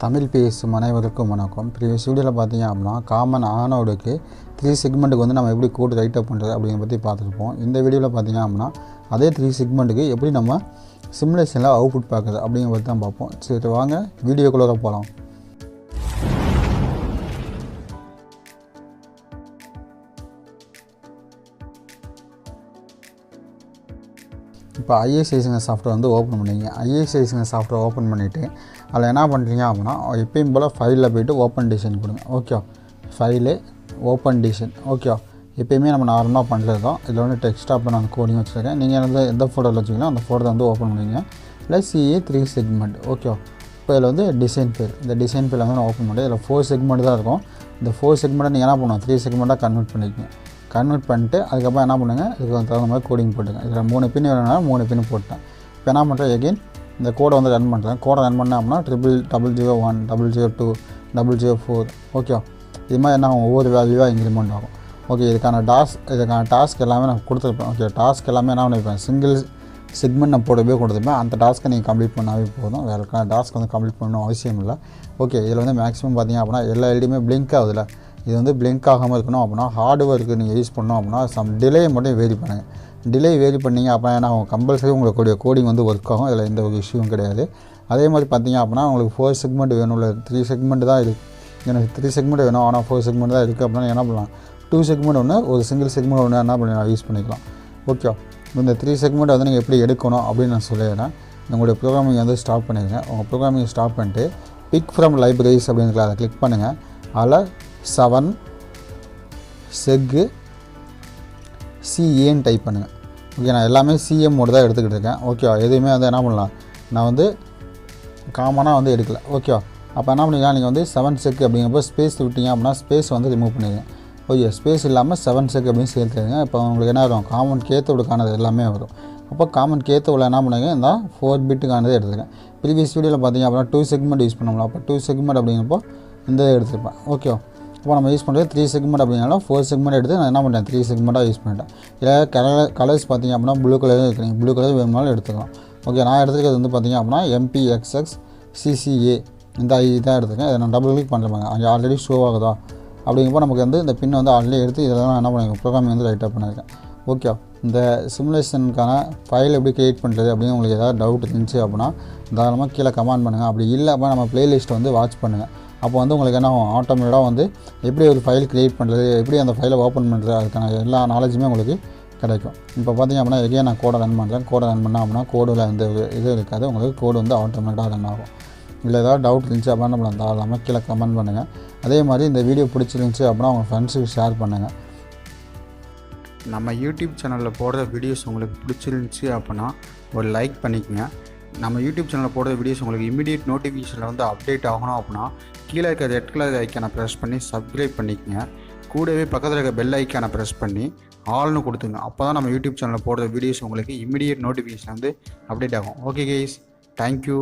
தமிழ் பேசும் அனைவருக்கும் வணக்கம். ப்ரீவியஸ் வீடியோவில் பார்த்தீங்க அப்படின்னா காமன் ஆனோடுக்கு 3 செக்மெண்ட்டுக்கு வந்து நம்ம எப்படி கோட் ரைட் அப் பண்ணுறது அப்படிங்கிற பற்றி பார்த்துருப்போம். இந்த வீடியோவில் பார்த்தீங்க அப்படின்னா அதே 3 செக்மெண்ட்டுக்கு எப்படி நம்ம சிமுலேஷனில் அவுட்புட் பார்க்குறது அப்படிங்கிற பற்றி தான் பார்ப்போம். சரி வாங்க வீடியோக்குள்ளே போகலாம். இப்போ ஐஎஸ்ஐசிங்க சாஃப்ட்வேர் வந்து ஓப்பன் பண்ணிங்க. ஐஎஸ்ஐசிங்க சாஃப்ட்வேர் ஓப்பன் பண்ணிவிட்டு அதில் என்ன பண்ணுறீங்க அப்படின்னா எப்பயும் போல் ஃபைலில் போய்ட்டு ஓப்பன் டிசைன் கொடுங்க. Okay, file open design. Okay, எப்பயுமே நம்ம நார்மலாக பண்ணுறது தான். இதில் வந்து டெக்ஸ்டாக நான் கோடிங் வச்சுருக்கேன். நீங்கள் வந்து எந்த ஃபோட்டோவில் வச்சுக்கலாம் அந்த ஃபோட்டோ வந்து ஓப்பன் பண்ணிங்க. Plus CA 3 segment. ஓகே, இப்போ இதில் வந்து டிசைன் பேர், இந்த டிசைன் பேரில் வந்து நான் ஓப்பன் பண்ணி இதில் 4 செக்மெண்ட் தான் இருக்கும். இந்த 4 செக்மெண்ட்டை நீங்கள் என்ன பண்ணுவோம் 3 செக்மெண்ட்டாக கன்வெர்ட் பண்ணிக்கோங்க. கன்வெர்ட் பண்ணிட்டு அதுக்கப்புறம் என்ன பண்ணுங்கள், இதுக்கு தகுந்த மாதிரி கோடிங் போட்டுங்க. இதில் 3 பின் வேணும்னா 3 பின் போட்டேன். இப்போ என்ன பண்ணுறேன், எகெயின் இந்த கோடை வந்து ரன் பண்ணுறேன். கோடை ரன் பண்ணேன் அப்படின்னா 001 002 004. ஓகே, இது மாதிரி என்ன ஒவ்வொரு வேல்யூவாக இன்க்ரிமெண்ட் ஆகும். ஓகே, இதுக்கான டாஸ்க் எல்லாமே நான் கொடுத்துருப்பேன். ஓகே, டாஸ்க் எல்லாமே என்ன பண்ணியிருப்பேன், சிங்கிள் செக்மெண்ட் நான் போடவே கொடுத்துருப்பேன். அந்த டாஸ்க்கை நீங்கள் கம்ப்ளீட் பண்ணாவே போதும். வேறு டாஸ்க் வந்து கம்ப்ளீட் பண்ணணும் அவசியம் இல்லை. ஓகே, இதில் வந்து மேக்ஸிமம் பார்த்தீங்க அப்படின்னா எல்லா எல்டியுமே பிளிங்க் ஆகுதுல, இது வந்து பிளிங்க் ஆகாமல் இருக்கணும் அப்படின்னா ஹார்ட்வேருக்கு நீங்கள் யூஸ் பண்ணோம் அப்படின்னா சம் டிலே மட்டும் வேரி பண்ணுங்கள். டிலே வேரி பண்ணிங்க அப்படின்னா ஏன்னா கம்பல்சரி உங்களுக்கு கோடிங் வந்து ஒர்க் ஆகும். இதில் எந்த ஒரு இஷ்யூவும் கிடையாது. அதே மாதிரி பார்த்தீங்க அப்படின்னா உங்களுக்கு 4 செக்மெண்ட் வேணும், இல்லை 3 செக்மெண்ட் தான் இருக்குது. எனக்கு 3 செக்மெண்ட் வேணும் ஆனால் 4 செக்மெண்ட் தான் இருக்குது அப்படின்னா என்ன பண்ணலாம், 2 செக்மெண்ட் ஒன்று ஒரு சிங்கிள் செக்மெண்ட் ஒன்று என்ன பண்ணி யூஸ் பண்ணிக்கலாம். ஓகே, இந்த 3 செக்மெண்ட் வந்து நீங்கள் எப்படி எடுக்கணும் அப்படின்னு நான் சொல்லிடுறேன். உங்களுடைய ப்ரோக்ராமிங் வந்து ஸ்டாப் பண்ணிடுங்க. உங்கள் ப்ரோக்ராமிங் ஸ்டாப் பண்ணிட்டு பிக் ஃப்ரம் லைப்ரரிஸ் அப்படிங்கிற அதை கிளிக் பண்ணுங்கள். அதில் 7 செக்கு சிஏன்னு டைப் பண்ணுங்கள். ஓகே, நான் எல்லாமே சிஎம் மோடு தான் எடுத்துக்கிட்டு இருக்கேன். ஓகே, எதுவுமே வந்து என்ன பண்ணலாம், நான் வந்து காமனாக வந்து எடுக்கல. ஓகே, அப்போ என்ன பண்ணிக்கலாம், நீங்கள் வந்து 7 செக் அப்படிங்கிறப்போ ஸ்பேஸ் விட்டீங்க அப்படின்னா ஸ்பேஸ் வந்து ரிமூவ் பண்ணிடுங்க. ஓகே, ஸ்பேஸ் இல்லாமல் 7 செக் அப்படின்னு சேர்த்துருங்க. இப்போ உங்களுக்கு என்ன வரும், காமன் கேத்தவுடுக்கானது எல்லாமே வரும். அப்போ காமன் கேத்தவுல என்ன பண்ணுங்க, இந்த 4 பிட்டுக்கானது எடுத்துருக்கேன். ப்ரீவியஸ் வீடியோவில் பார்த்தீங்க அப்படின்னா 2 செக்மெண்ட் யூஸ் பண்ணோம்ல, அப்போ 2 செக்மெண்ட் அப்படிங்கிறப்போ இந்த எடுத்துருப்பேன். ஓகே, இப்போ நம்ம யூஸ் பண்ணுறது 3 செக்மெண்ட் அப்படின்னாலும் 4 செக்மெண்ட் எடுத்து நான் என்ன பண்ணுறேன் 3 செக்மெண்ட்டாக யூஸ் பண்ணிட்டேன். இதில் கலர்ஸ் பார்த்திங்க அப்படின்னா ப்ளூ கலர் இருக்குது, ப்ளூ கலர் வேணுமாலும் எடுத்துக்கலாம். ஓகே, நான் எடுத்துக்கிறது வந்து பார்த்திங்க அப்படின்னா MPXX CCA இந்த இதான் எடுத்துக்கேன். இதை நான் டபுள் கிளிக் பண்ணுறேன், அங்கே ஆல்ரெடி ஷோ ஆகுதா அப்படிங்கிறப்போ நமக்கு வந்து இந்த பின்னை வந்து ஆல்ரெடி எடுத்து இதெல்லாம் என்ன பண்ணியிருக்கேன், ப்ரோக்ராமிங் வந்து ரைட் அப் பண்ணியிருக்கேன். ஓகே, இந்த சிமுலேஷனுக்கான ஃபைல் எப்படி க்ரியேட் பண்ணுறது அப்படின்னு உங்களுக்கு ஏதாவது டவுட் இருந்துச்சு அப்படின்னா தாராளமாக கீழே கமெண்ட் பண்ணுங்கள். அப்படி இல்லை அப்படின்னா நம்ம ப்ளேலிஸ்ட்டை வந்து வாட்ச் பண்ணுங்கள். அப்போ வந்து உங்களுக்கு என்ன ஆட்டோமேட்டிக்காக வந்து எப்படி ஒரு ஃபைல் க்ரியேட் பண்ணுறது, எப்படி அந்த ஃபைலை ஓப்பன் பண்ணுறது, அதுக்கான எல்லா நாலேஜுமே உங்களுக்கு கிடைக்கும். இப்போ பார்த்திங்க அப்படின்னா எகைன் நான் கோடை ரன் பண்ணுறேன். கோடை ரன் பண்ணால் அப்படின்னா கோடில் வந்து இது இருக்காது, உங்களுக்கு கோடு வந்து ஆட்டோமேட்டிக்காக ரன் ஆகும். இல்லை ஏதாவது டவுட் இருந்துச்சு அப்படின்னா நம்மளை தாராளமாக கீழே கமெண்ட் பண்ணுங்கள். அதே மாதிரி இந்த வீடியோ பிடிச்சிருந்துச்சி அப்படின்னா உங்கள் ஃப்ரெண்ட்ஸுக்கு ஷேர் பண்ணுங்கள். நம்ம யூடியூப் சேனலில் போடுற வீடியோஸ் உங்களுக்கு பிடிச்சிருந்துச்சி அப்படின்னா ஒரு லைக் பண்ணிக்கோங்க. நம்ம யூடியூப் சேனலில் போடுற வீடியோஸ் உங்களுக்கு இமீடியட் நோட்டிஃபிகேஷனில் வந்து அப்டேட் ஆகணும் அப்படின்னா கீழே இருக்க ரெட் கலர் ஐக்கானை ப்ரெஸ் பண்ணி சப்ஸ்கிரைப் பண்ணிக்கோங்க. கூடவே பக்கத்தில் இருக்க பெல் ஐக்கானை ப்ரெஸ் பண்ணி ஆல்னு கொடுத்துங்க. அப்போ தான் நம்ம யூடியூப் சேனலில் போடுற வீடியோஸ் உங்களுக்கு இமீடியட் நோட்டிஃபிகேஷன் வந்து அப்டேட் ஆகும். Okay guys, thank you.